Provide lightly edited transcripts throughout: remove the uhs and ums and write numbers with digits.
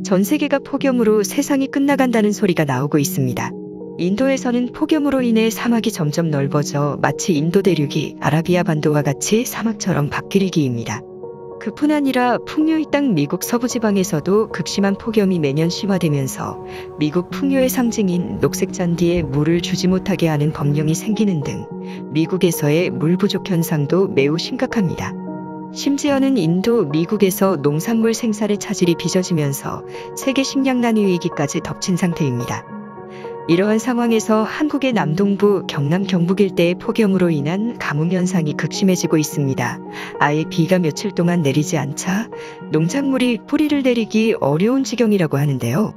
전 세계가 폭염으로 세상이 끝나간다는 소리가 나오고 있습니다. 인도에서는 폭염으로 인해 사막이 점점 넓어져 마치 인도 대륙이 아라비아 반도와 같이 사막처럼 바뀔 위기입니다. 그뿐 아니라 풍요의 땅 미국 서부지방에서도 극심한 폭염이 매년 심화되면서 미국 풍요의 상징인 녹색 잔디에 물을 주지 못하게 하는 법령이 생기는 등 미국에서의 물 부족 현상도 매우 심각합니다. 심지어는 인도, 미국에서 농산물 생산의 차질이 빚어지면서 세계 식량난위 위기까지 덮친 상태입니다. 이러한 상황에서 한국의 남동부, 경남, 경북 일대의 폭염으로 인한 가뭄 현상이 극심해지고 있습니다. 아예 비가 며칠 동안 내리지 않자 농작물이 뿌리를 내리기 어려운 지경이라고 하는데요.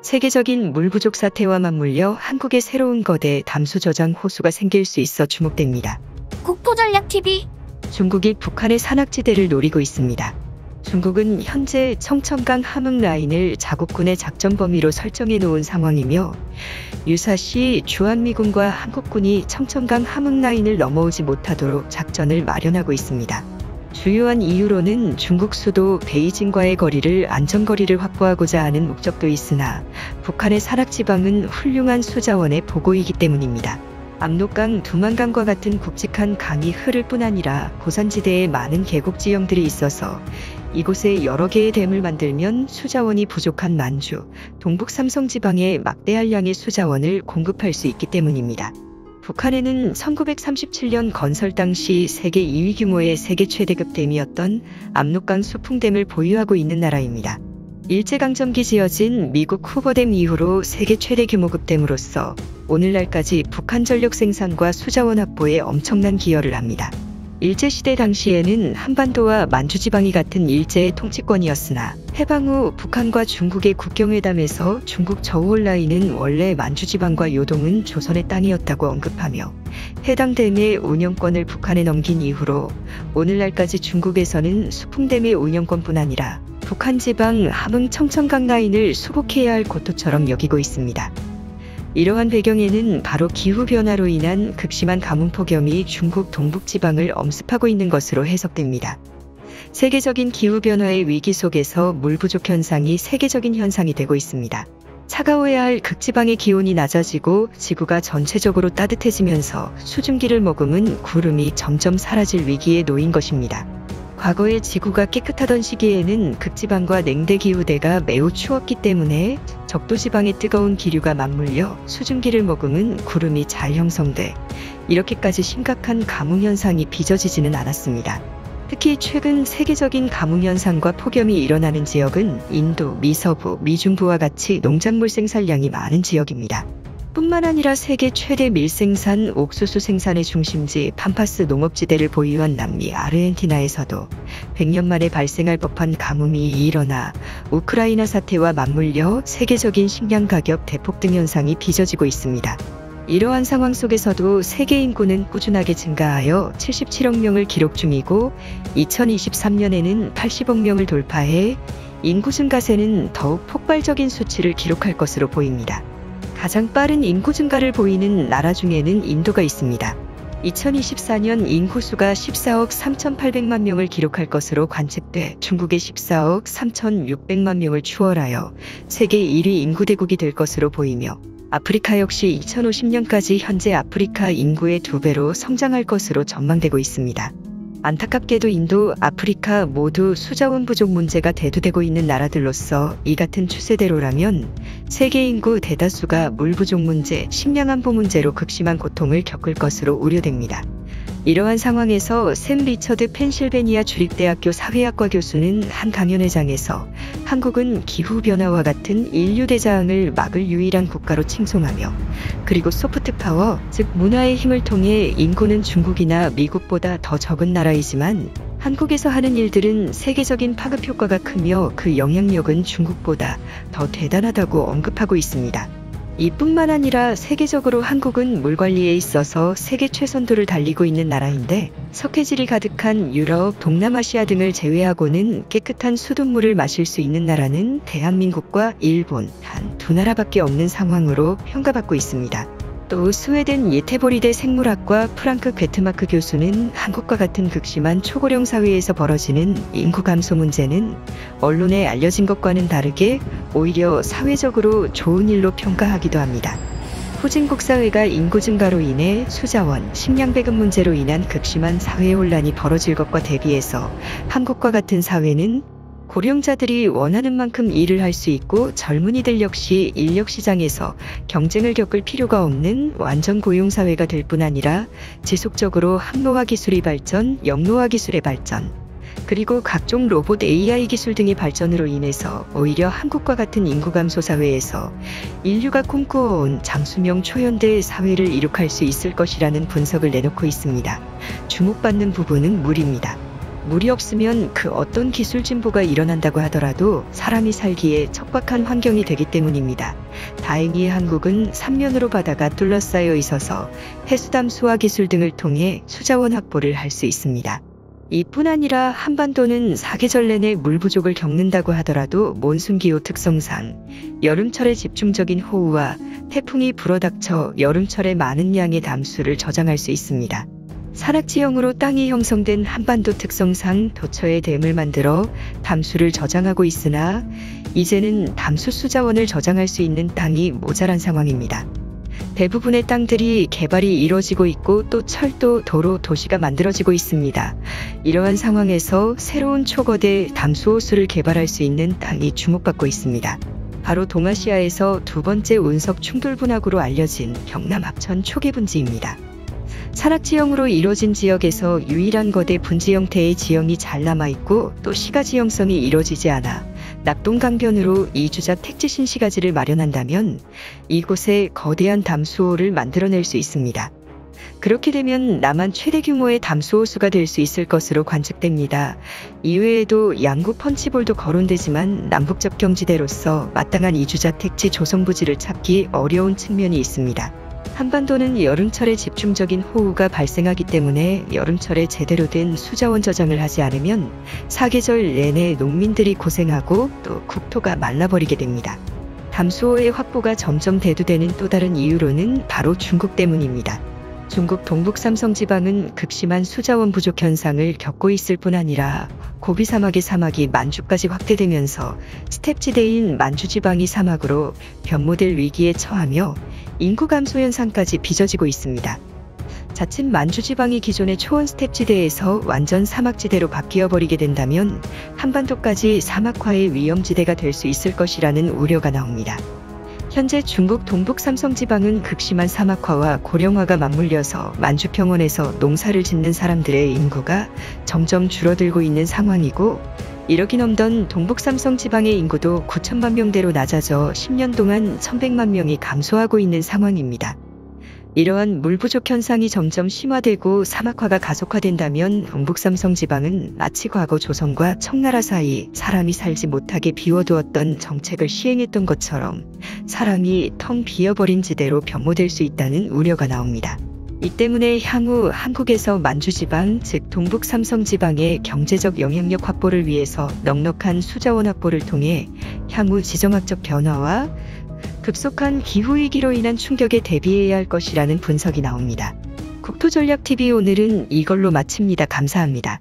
세계적인 물 부족 사태와 맞물려 한국의 새로운 거대 담수 저장 호수가 생길 수 있어 주목됩니다. 국토전략TV 중국이 북한의 산악지대를 노리고 있습니다. 중국은 현재 청천강 함흥 라인을 자국군의 작전 범위로 설정해 놓은 상황이며 유사시 주한미군과 한국군이 청천강 함흥 라인을 넘어오지 못하도록 작전을 마련하고 있습니다. 주요한 이유로는 중국 수도 베이징과의 거리를 안전거리를 확보하고자 하는 목적도 있으나 북한의 산악지방은 훌륭한 수자원의 보고이기 때문입니다. 압록강, 두만강과 같은 굵직한 강이 흐를 뿐 아니라 고산지대에 많은 계곡 지형들이 있어서 이곳에 여러 개의 댐을 만들면 수자원이 부족한 만주, 동북 삼성 지방에 막대할 양의 수자원을 공급할 수 있기 때문입니다. 북한에는 1937년 건설 당시 세계 2위 규모의 세계 최대급 댐이었던 압록강 수풍댐을 보유하고 있는 나라입니다. 일제강점기 지어진 미국 후보댐 이후로 세계 최대 규모급 댐으로서 오늘날까지 북한 전력 생산과 수자원 확보에 엄청난 기여를 합니다. 일제시대 당시에는 한반도와 만주지방이 같은 일제의 통치권이었으나 해방 후 북한과 중국의 국경회담에서 중국 저우홀 라인은 원래 만주지방과 요동은 조선의 땅이었다고 언급하며 해당 댐의 운영권을 북한에 넘긴 이후로 오늘날까지 중국에서는 수풍댐의 운영권뿐 아니라 북한 지방 함흥 청천강 라인을 수복해야 할 고토처럼 여기고 있습니다. 이러한 배경에는 바로 기후변화로 인한 극심한 가뭄 폭염이 중국 동북지방을 엄습하고 있는 것으로 해석됩니다. 세계적인 기후변화의 위기 속에서 물 부족 현상이 세계적인 현상이 되고 있습니다. 차가워야 할 극지방의 기온이 낮아지고 지구가 전체적으로 따뜻해지면서 수증기를 머금은 구름이 점점 사라질 위기에 놓인 것입니다. 과거에 지구가 깨끗하던 시기에는 극지방과 냉대기후대가 매우 추웠기 때문에 적도지방의 뜨거운 기류가 맞물려 수증기를 머금은 구름이 잘 형성돼 이렇게까지 심각한 가뭄 현상이 빚어지지는 않았습니다. 특히 최근 세계적인 가뭄 현상과 폭염이 일어나는 지역은 인도, 미서부, 미중부와 같이 농작물 생산량이 많은 지역입니다. 뿐만 아니라 세계 최대 밀생산, 옥수수 생산의 중심지 pampas 농업지대를 보유한 남미 아르헨티나에서도 100년 만에 발생할 법한 가뭄이 일어나 우크라이나 사태와 맞물려 세계적인 식량 가격 대폭등 현상이 빚어지고 있습니다. 이러한 상황 속에서도 세계 인구는 꾸준하게 증가하여 77억 명을 기록 중이고 2023년에는 80억 명을 돌파해 인구 증가세는 더욱 폭발적인 수치를 기록할 것으로 보입니다. 가장 빠른 인구 증가를 보이는 나라 중에는 인도가 있습니다. 2024년 인구수가 14억 3,800만 명을 기록할 것으로 관측돼 중국의 14억 3,600만 명을 추월하여 세계 1위 인구대국이 될 것으로 보이며 아프리카 역시 2050년까지 현재 아프리카 인구의 2배로 성장할 것으로 전망되고 있습니다. 안타깝게도 인도, 아프리카 모두 수자원 부족 문제가 대두되고 있는 나라들로서 이 같은 추세대로라면 세계 인구 대다수가 물 부족 문제, 식량 안보 문제로 극심한 고통을 겪을 것으로 우려됩니다. 이러한 상황에서 샘 리처드 펜실베니아 주립대학교 사회학과 교수는 한 강연회장에서 한국은 기후변화와 같은 인류 대자항을 막을 유일한 국가로 칭송하며 그리고 소프트파워, 즉 문화의 힘을 통해 인구는 중국이나 미국보다 더 적은 나라이지만 한국에서 하는 일들은 세계적인 파급 효과가 크며 그 영향력은 중국보다 더 대단하다고 언급하고 있습니다. 이뿐만 아니라 세계적으로 한국은 물 관리에 있어서 세계 최선도를 달리고 있는 나라인데 석회질이 가득한 유럽, 동남아시아 등을 제외하고는 깨끗한 수돗물을 마실 수 있는 나라는 대한민국과 일본 단 두 나라밖에 없는 상황으로 평가받고 있습니다. 또 스웨덴 예테보리대 생물학과 프랑크 괴트마크 교수는 한국과 같은 극심한 초고령 사회에서 벌어지는 인구 감소 문제는 언론에 알려진 것과는 다르게 오히려 사회적으로 좋은 일로 평가하기도 합니다. 후진국 사회가 인구 증가로 인해 수자원, 식량 배급 문제로 인한 극심한 사회 혼란이 벌어질 것과 대비해서 한국과 같은 사회는 고령자들이 원하는 만큼 일을 할 수 있고 젊은이들 역시 인력 시장에서 경쟁을 겪을 필요가 없는 완전 고용 사회가 될 뿐 아니라 지속적으로 항로화 기술의 발전, 영로화 기술의 발전, 그리고 각종 로봇 AI 기술 등의 발전으로 인해서 오히려 한국과 같은 인구 감소 사회에서 인류가 꿈꾸어온 장수명 초현대 사회를 이룩할 수 있을 것이라는 분석을 내놓고 있습니다. 주목받는 부분은 물입니다. 물이 없으면 그 어떤 기술 진보가 일어난다고 하더라도 사람이 살기에 척박한 환경이 되기 때문입니다. 다행히 한국은 삼면으로 바다가 둘러싸여 있어서 해수담 수화 기술 등을 통해 수자원 확보를 할 수 있습니다. 이뿐 아니라 한반도는 사계절 내내 물 부족을 겪는다고 하더라도 몬순기후 특성상 여름철에 집중적인 호우와 태풍이 불어닥쳐 여름철에 많은 양의 담수를 저장할 수 있습니다. 산악지형으로 땅이 형성된 한반도 특성상 도처에 댐을 만들어 담수를 저장하고 있으나 이제는 담수 수자원을 저장할 수 있는 땅이 모자란 상황입니다. 대부분의 땅들이 개발이 이루어지고 있고 또 철도, 도로, 도시가 만들어지고 있습니다. 이러한 상황에서 새로운 초거대 담수호수를 개발할 수 있는 땅이 주목받고 있습니다. 바로 동아시아에서 두 번째 운석 충돌 분화구로 알려진 경남 합천 초계분지입니다. 산악지형으로 이루어진 지역에서 유일한 거대 분지 형태의 지형이 잘 남아있고 또 시가지형성이 이루어지지 않아 낙동강변으로 이주작 택지 신시가지를 마련한다면 이곳에 거대한 담수호를 만들어낼 수 있습니다. 그렇게 되면 남한 최대 규모의 담수호수가 될 수 있을 것으로 관측됩니다. 이외에도 양구 펀치볼도 거론되지만 남북적 경지대로서 마땅한 이주작 택지 조성 부지를 찾기 어려운 측면이 있습니다. 한반도는 여름철에 집중적인 호우가 발생하기 때문에 여름철에 제대로 된 수자원 저장을 하지 않으면 사계절 내내 농민들이 고생하고 또 국토가 말라버리게 됩니다. 담수호의 확보가 점점 대두되는 또 다른 이유로는 바로 중국 때문입니다. 중국 동북 삼성지방은 극심한 수자원 부족 현상을 겪고 있을 뿐 아니라 고비 사막의 사막이 만주까지 확대되면서 스텝지대인 만주지방이 사막으로 변모될 위기에 처하며 인구 감소 현상까지 빚어지고 있습니다. 자칫 만주지방이 기존의 초원 스텝지대에서 완전 사막지대로 바뀌어버리게 된다면 한반도까지 사막화의 위험지대가 될 수 있을 것이라는 우려가 나옵니다. 현재 중국 동북 삼성지방은 극심한 사막화와 고령화가 맞물려서 만주평원에서 농사를 짓는 사람들의 인구가 점점 줄어들고 있는 상황이고, 1억이 넘던 동북 삼성지방의 인구도 9천만 명대로 낮아져 10년 동안 1,100만 명이 감소하고 있는 상황입니다. 이러한 물 부족 현상이 점점 심화되고 사막화가 가속화된다면 동북 삼성지방은 마치 과거 조선과 청나라 사이 사람이 살지 못하게 비워두었던 정책을 시행했던 것처럼 사람이 텅 비어버린 지대로 변모될 수 있다는 우려가 나옵니다. 이 때문에 향후 한국에서 만주지방, 즉 동북 삼성지방의 경제적 영향력 확보를 위해서 넉넉한 수자원 확보를 통해 향후 지정학적 변화와 급속한 기후위기로 인한 충격에 대비해야 할 것이라는 분석이 나옵니다. 국토전략TV 오늘은 이걸로 마칩니다. 감사합니다.